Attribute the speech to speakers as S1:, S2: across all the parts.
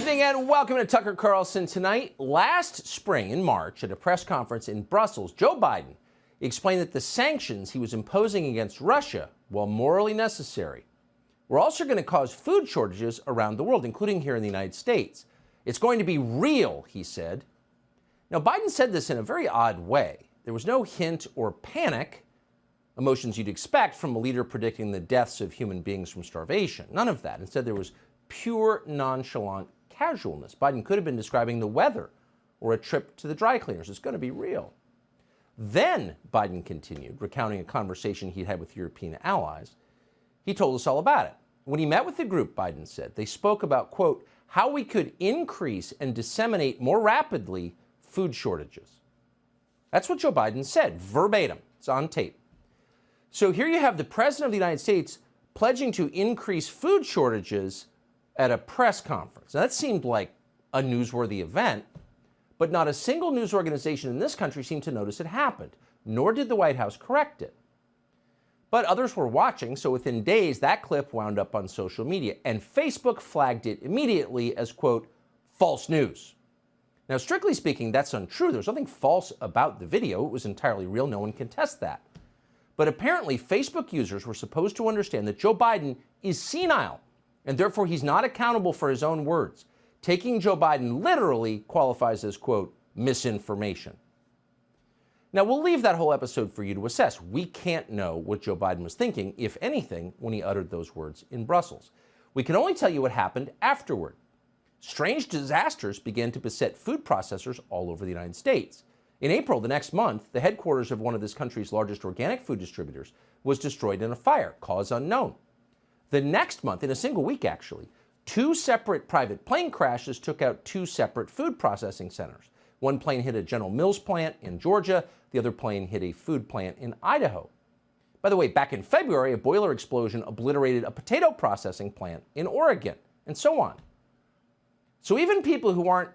S1: evening and welcome to Tucker Carlson Tonight. Last spring in March at a press conference in Brussels, Joe Biden explained that the sanctions he was imposing against Russia, while morally necessary, were also going to cause food shortages around the world, including here in the United States. It's going to be real, he said. Now, Biden said this in a very odd way. There was no hint or panic, emotions you'd expect from a leader predicting the deaths of human beings from starvation. None of that. Instead, there was pure nonchalant casualness. Biden could have been describing the weather or a trip to the dry cleaners. It's going to be real. Then, Biden continued, recounting a conversation he'd had with European allies. He told us all about it. When he met with the group, Biden said, they spoke about, quote, how we could increase and disseminate more rapidly food shortages. That's what Joe Biden said, verbatim. It's on tape. So here you have the president of the United States pledging to increase food shortages at a press conference. Now, that seemed like a newsworthy event, but not a single news organization in this country seemed to notice it happened, nor did the White House correct it. But others were watching, so within days, that clip wound up on social media, and Facebook flagged it immediately as, quote, false news. Now, strictly speaking, that's untrue. There's nothing false about the video. It was entirely real. No one can test that. But apparently, Facebook users were supposed to understand that Joe Biden is senile, and therefore he's not accountable for his own words. Taking Joe Biden literally qualifies as, quote, misinformation. Now, we'll leave that whole episode for you to assess. We can't know what Joe Biden was thinking, if anything, when he uttered those words in Brussels. We can only tell you what happened afterward. Strange disasters began to beset food processors all over the United States. In April, the next month, the headquarters of one of this country's largest organic food distributors was destroyed in a fire, cause unknown. The next month, in a single week actually, 2 separate private plane crashes took out 2 separate food processing centers. One plane hit a General Mills plant in Georgia. The other plane hit a food plant in Idaho. By the way, back in February, a boiler explosion obliterated a potato processing plant in Oregon, and so on. So even people who aren't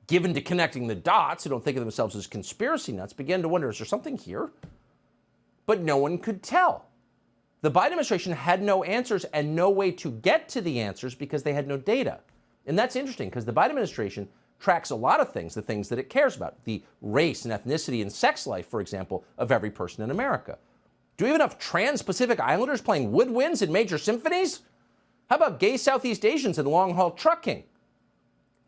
S1: given to connecting the dots, who don't think of themselves as conspiracy nuts, began to wonder, is there something here? But no one could tell. The Biden administration had no answers and no way to get to the answers because they had no data. And that's interesting because the Biden administration tracks a lot of things, the things that it cares about, the race and ethnicity and sex life, for example, of every person in America. Do we have enough trans-Pacific Islanders playing woodwinds in major symphonies? How about gay Southeast Asians in long-haul trucking?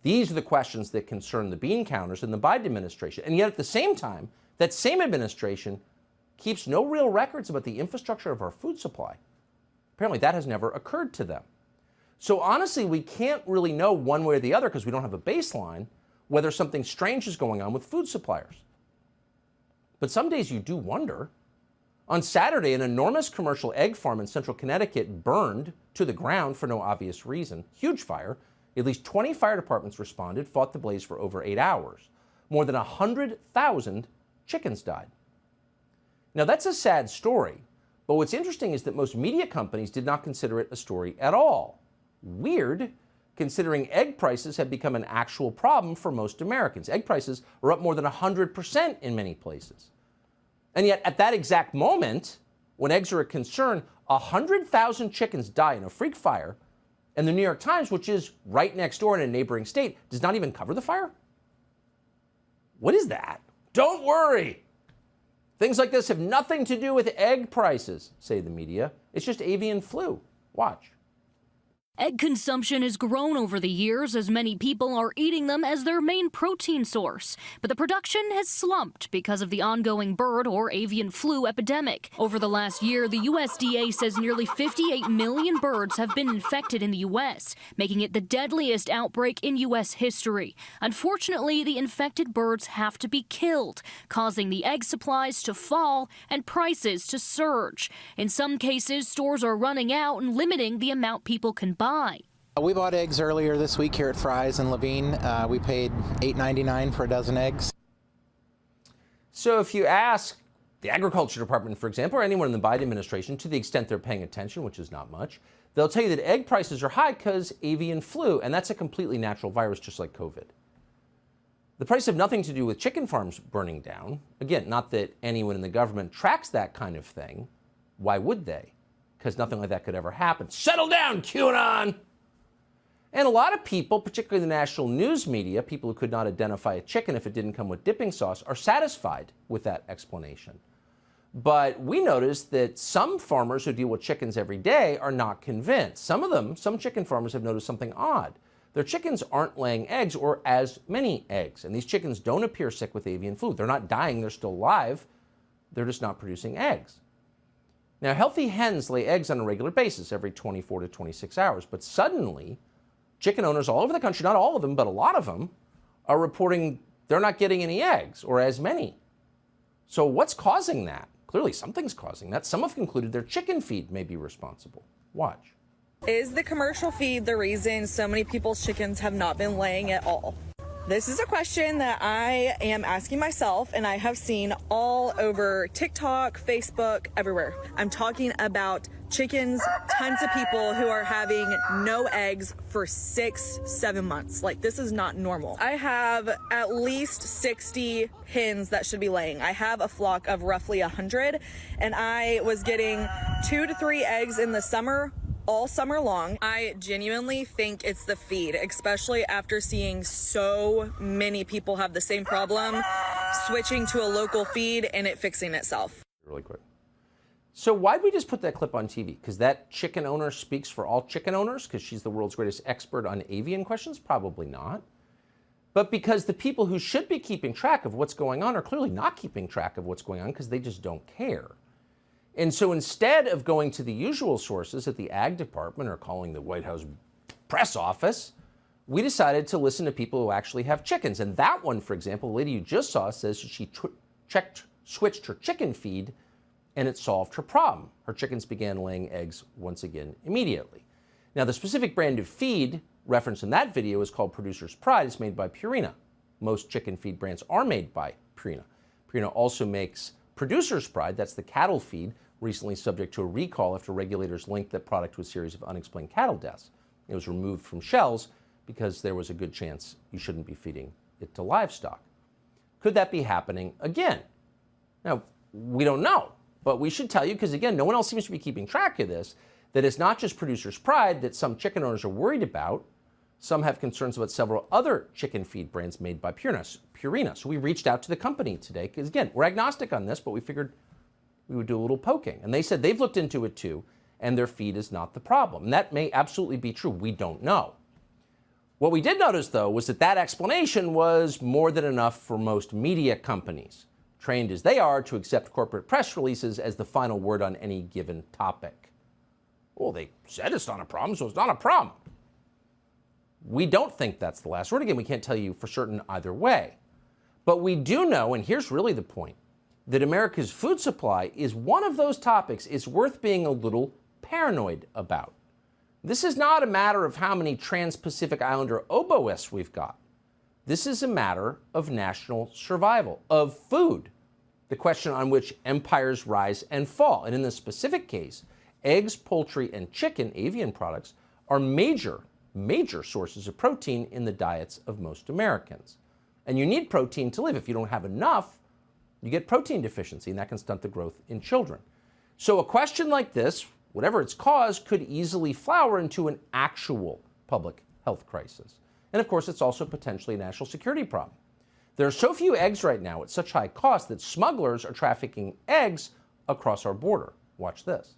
S1: These are the questions that concern the bean counters in the Biden administration. And yet at the same time, that same administration keeps no real records about the infrastructure of our food supply. Apparently that has never occurred to them. So honestly, we can't really know one way or the other because we don't have a baseline whether something strange is going on with food suppliers. But some days you do wonder. On Saturday, an enormous commercial egg farm in central Connecticut burned to the ground for no obvious reason. Huge fire. At least 20 fire departments responded, fought the blaze for over 8 hours. More than 100,000 chickens died. Now, that's a sad story, but what's interesting is that most media companies did not consider it a story at all. Weird, considering egg prices have become an actual problem for most Americans. Egg prices are up more than 100% in many places. And yet, at that exact moment, when eggs are a concern, 100,000 chickens die in a freak fire, and the New York Times, which is right next door in a neighboring state, does not even cover the fire? What is that? Don't worry. Things like this have nothing to do with egg prices, say the media. It's just avian flu. Watch.
S2: Egg consumption has grown over the years as many people are eating them as their main protein source. But the production has slumped because of the ongoing bird or avian flu epidemic. Over the last year, the USDA says nearly 58 million birds have been infected in the U.S., making it the deadliest outbreak in U.S. history. Unfortunately, the infected birds have to be killed, causing the egg supplies to fall and prices to surge. In some cases, stores are running out and limiting the amount people can buy.
S3: We bought eggs earlier this week here at Fry's in Levine. We paid $8.99 for a dozen eggs.
S1: So if you ask the Agriculture Department, for example, or anyone in the Biden administration, to the extent they're paying attention, which is not much, they'll tell you that egg prices are high because avian flu, and that's a completely natural virus just like COVID. The price have nothing to do with chicken farms burning down. Again, not that anyone in the government tracks that kind of thing. Why would they? Because nothing like that could ever happen. Settle down, QAnon! And a lot of people, particularly the national news media, people who could not identify a chicken if it didn't come with dipping sauce, are satisfied with that explanation. But we noticed that some farmers who deal with chickens every day are not convinced. Some chicken farmers have noticed something odd. Their chickens aren't laying eggs or as many eggs. And these chickens don't appear sick with avian flu. They're not dying, they're still alive. They're just not producing eggs. Now, healthy hens lay eggs on a regular basis every 24 to 26 hours. But suddenly, chicken owners all over the country, not all of them, but a lot of them, are reporting they're not getting any eggs or as many. So what's causing that? Clearly something's causing that. Some have concluded their chicken feed may be responsible. Watch.
S4: Is the commercial feed the reason so many people's chickens have not been laying at all? This is a question that I am asking myself, and I have seen all over TikTok, Facebook, everywhere. I'm talking about chickens, tons of people who are having no eggs for 6-7 months. Like, this is not normal. I have at least 60 hens that should be laying. I have a flock of roughly 100, and I was getting 2 to 3 eggs in the summer, all summer long. I genuinely think it's the feed, especially after seeing so many people have the same problem, switching to a local feed and it fixing itself.
S1: Really quick. So why'd we just put that clip on TV? Because that chicken owner speaks for all chicken owners? Because she's the world's greatest expert on avian questions? Probably not. But because the people who should be keeping track of what's going on are clearly not keeping track of what's going on because they just don't care. And so instead of going to the usual sources at the Ag Department or calling the White House press office, we decided to listen to people who actually have chickens. And that one, for example, the lady you just saw says she switched her chicken feed and it solved her problem. Her chickens began laying eggs once again immediately. Now, the specific brand of feed referenced in that video is called Producer's Pride. It's made by Purina. Most chicken feed brands are made by Purina. Purina also makes Producer's Pride, that's the cattle feed, recently subject to a recall after regulators linked that product to a series of unexplained cattle deaths. It was removed from shelves because there was a good chance you shouldn't be feeding it to livestock. Could that be happening again? Now, we don't know, but we should tell you, because again, no one else seems to be keeping track of this, that it's not just Producer's Pride that some chicken owners are worried about. Some have concerns about several other chicken feed brands made by Purina. So we reached out to the company today, because again, we're agnostic on this, but we figured we would do a little poking. And they said they've looked into it too, and their feed is not the problem. And that may absolutely be true. We don't know. What we did notice, though, was that that explanation was more than enough for most media companies, trained as they are to accept corporate press releases as the final word on any given topic. Well, they said it's not a problem, so it's not a problem. We don't think that's the last word. Again, we can't tell you for certain either way. But we do know, and here's really the point, that America's food supply is one of those topics it's worth being a little paranoid about. This is not a matter of how many Trans-Pacific Islander oboists we've got. This is a matter of national survival, of food, the question on which empires rise and fall. And in this specific case, eggs, poultry, and chicken, avian products, are major sources of protein in the diets of most Americans. And you need protein to live. If you don't have enough, you get protein deficiency, and that can stunt the growth in children. So a question like this, whatever its cause, could easily flower into an actual public health crisis. And of course, it's also potentially a national security problem. There are so few eggs right now at such high cost that smugglers are trafficking eggs across our border. Watch this.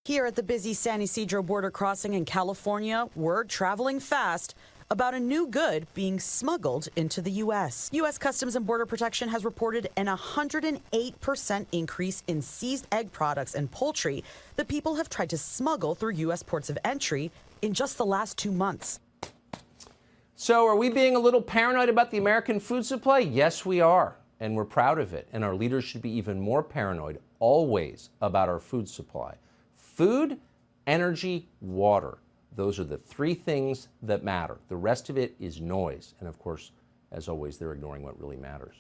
S5: Here at the busy San Ysidro border crossing in California, word traveling fast about a new good being smuggled into the U.S. U.S. Customs and Border Protection has reported an 108% increase in seized egg products and poultry that people have tried to smuggle through U.S. ports of entry in just the last 2 months.
S1: So are we being a little paranoid about the American food supply? Yes, we are, and we're proud of it. And our leaders should be even more paranoid always about our food supply. Food, energy, water. Those are the three things that matter. The rest of it is noise. And of course, as always, they're ignoring what really matters.